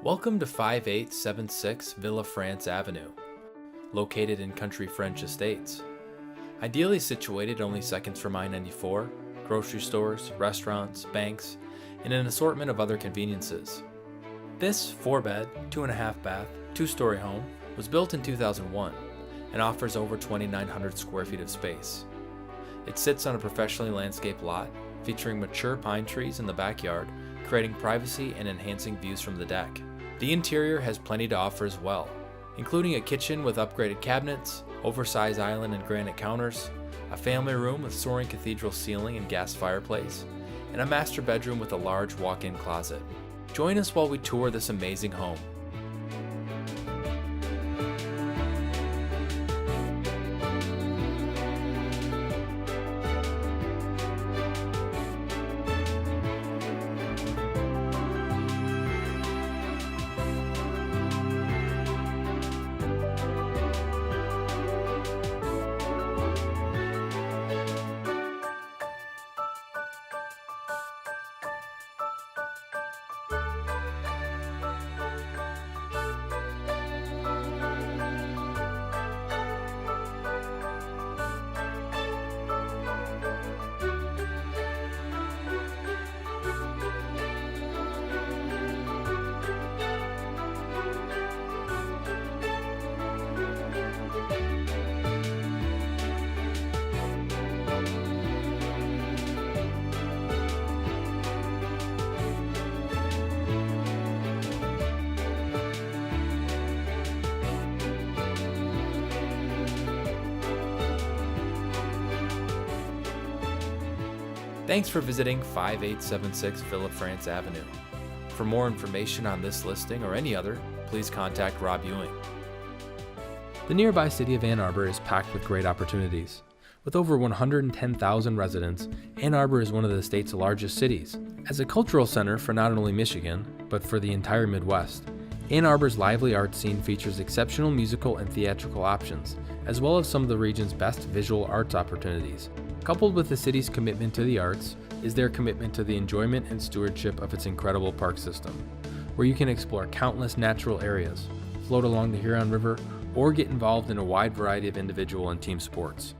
Welcome to 5876 Villa France Avenue, located in country French estates. Ideally situated only seconds from I-94, grocery stores, restaurants, banks, and an assortment of other conveniences. This 4-bed, 2.5 bath, 2-story home was built in 2001 and offers over 2,900 square feet of space. It sits on a professionally landscaped lot featuring mature pine trees in the backyard, creating privacy and enhancing views from the deck. The interior has plenty to offer as well, including a kitchen with upgraded cabinets, oversized island and granite counters, a family room with soaring cathedral ceiling and gas fireplace, and a master bedroom with a large walk-in closet. Join us while we tour this amazing home. Thanks for visiting 5876 Villa France Avenue. For more information on this listing or any other, please contact Rob Ewing. The nearby city of Ann Arbor is packed with great opportunities. With over 110,000 residents, Ann Arbor is one of the state's largest cities. As a cultural center for not only Michigan, but for the entire Midwest, Ann Arbor's lively art scene features exceptional musical and theatrical options, as well as some of the region's best visual arts opportunities. Coupled with the city's commitment to the arts is their commitment to the enjoyment and stewardship of its incredible park system, where you can explore countless natural areas, float along the Huron River, or get involved in a wide variety of individual and team sports.